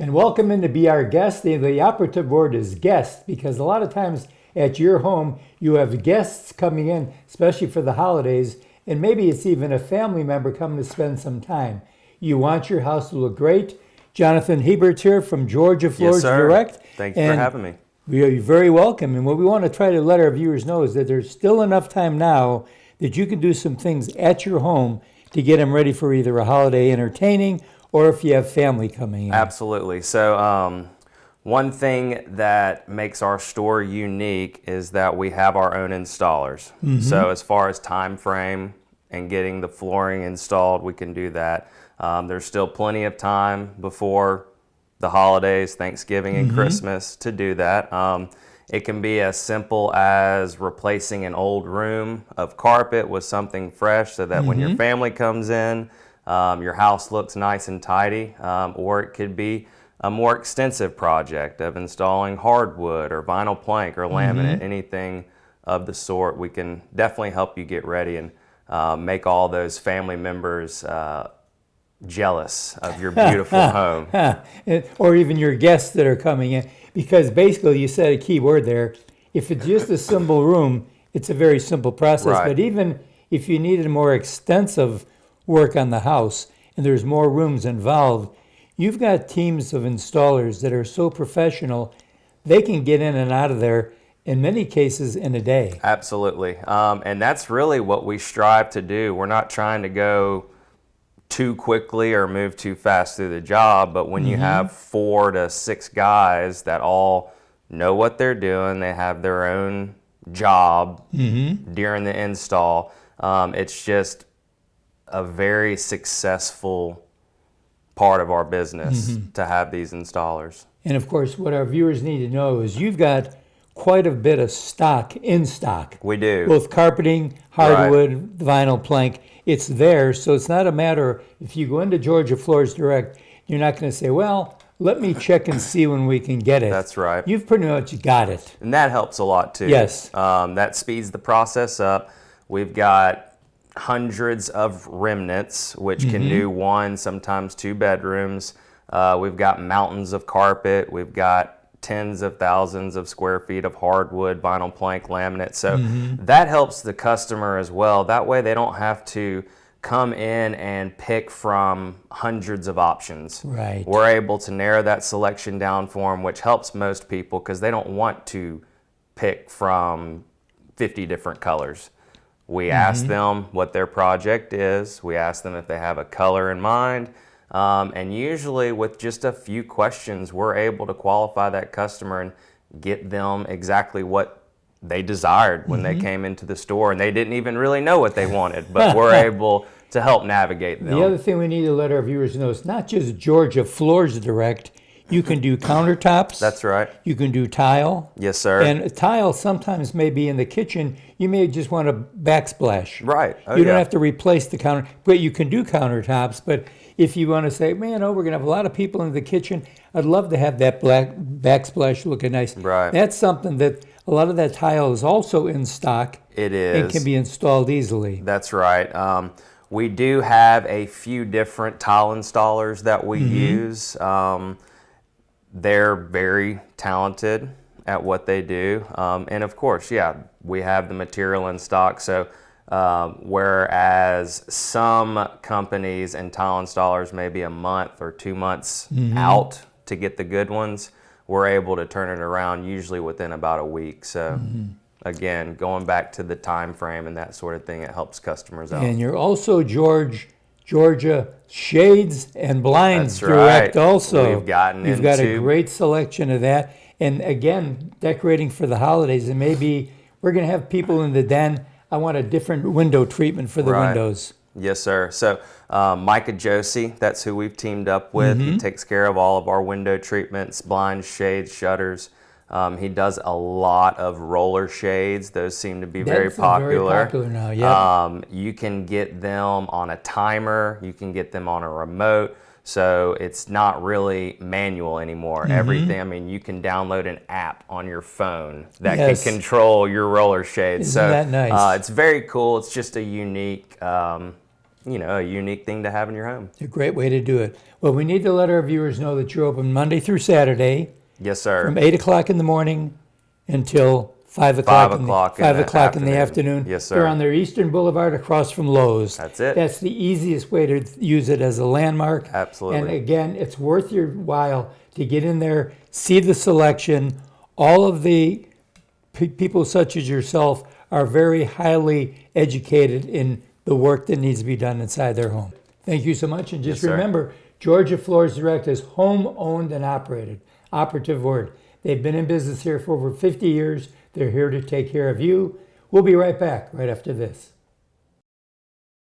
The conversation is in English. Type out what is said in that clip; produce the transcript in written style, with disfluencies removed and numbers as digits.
And welcome in to be our guest. The operative word is guest, because a lot of times at your home you have guests coming in, especially for the holidays, and maybe it's even a family member coming to spend some time. You want your house to look great. Jonathan Hibbert here from Georgia Floors Direct. Thanks for having me. You're very welcome. And what we want to try to let our viewers know is that there's still enough time now that you can do some things at your home to get them ready for either a holiday entertaining or if you have family coming in. Absolutely. So one thing that makes our store unique is that we have our own installers. Mm-hmm. So as far as time frame and getting the flooring installed, we can do that. There's still plenty of time before the holidays, Thanksgiving and Christmas, to do that. It can be as simple as replacing an old room of carpet with something fresh so that when your family comes in, your house looks nice and tidy, or it could be a more extensive project of installing hardwood or vinyl plank or laminate, anything of the sort. We can definitely help you get ready and make all those family members jealous of your beautiful home. Or even your guests that are coming in, because basically you said a key word there. If it's just a simple room, it's a very simple process. Right. But even if you needed a more extensive work on the house and there's more rooms involved, you've got teams of installers that are so professional, they can get in and out of there in many cases in a day. Absolutely. And that's really what we strive to do. We're not trying to go too quickly or move too fast through the job, but when you have 4 to 6 guys that all know what they're doing, they have their own job during the install, it's just a very successful part of our business to have these installers. And of course, what our viewers need to know is you've got quite a bit of stock in stock. We do. Both carpeting, hardwood, vinyl plank. It's there, so it's not a matter, if you go into Georgia Floors Direct, you're not going to say, well, let me check and see when we can get it. That's right. You've pretty much got it. And that helps a lot too. Yes. That speeds the process up. We've got hundreds of remnants, which can do 1, sometimes 2 bedrooms. We've got mountains of carpet. We've got tens of thousands of square feet of hardwood, vinyl plank, laminate. So that helps the customer as well. That way they don't have to come in and pick from hundreds of options. Right. We're able to narrow that selection down for them, which helps most people because they don't want to pick from 50 different colors. We ask them what their project is. We ask them if they have a color in mind. And usually with just a few questions, we're able to qualify that customer and get them exactly what they desired when they came into the store. And they didn't even really know what they wanted, but we're able to help navigate them. The other thing we need to let our viewers know is not just Georgia Floors Direct. You can do countertops. That's right. You can do tile. Yes, sir. And a tile sometimes may be in the kitchen. You may just want a backsplash. Right. You don't have to replace the counter, but you can do countertops. But if you want to say, man, we're going to have a lot of people in the kitchen, I'd love to have that black backsplash looking nice. Right. That's something that a lot of that tile is also in stock. It is. And can be installed easily. That's right. We do have a few different tile installers that we use. They're very talented at what they do. And of course, we have the material in stock. So whereas some companies and tile installers may be a month or 2 months out to get the good ones, we're able to turn it around usually within about a week. So again, going back to the time frame and that sort of thing, it helps customers out. And you're also Georgia Shades and Blinds That's Direct right. also. We've gotten You've got a great selection of that. And again, decorating for the holidays, and maybe we're going to have people in the den. I want a different window treatment for the windows. Yes, sir. So Micah Josie, that's who we've teamed up with. He takes care of all of our window treatments, blinds, shades, shutters. He does a lot of roller shades. Those seem to be very popular. Very popular now, yeah. You can get them on a timer. You can get them on a remote. So it's not really manual anymore. Everything, you can download an app on your phone that can control your roller shades. Isn't that nice? It's very cool. It's just a unique a unique thing to have in your home. It's a great way to do it. Well, we need to let our viewers know that you're open Monday through Saturday Yes, sir. from 8 o'clock in the morning until 5 o'clock, 5 o'clock in the afternoon. Yes, sir. They're on their Eastern Boulevard across from Lowe's. That's it. That's the easiest way to use it as a landmark. Absolutely. And again, it's worth your while to get in there, see the selection. All of the people such as yourself are very highly educated in the work that needs to be done inside their home. Thank you so much. And just Yes, sir. remember, Georgia Floors Direct is home owned and operated. Operative word. They've been in business here for over 50 years. They're here to take care of you. We'll be right back right after this.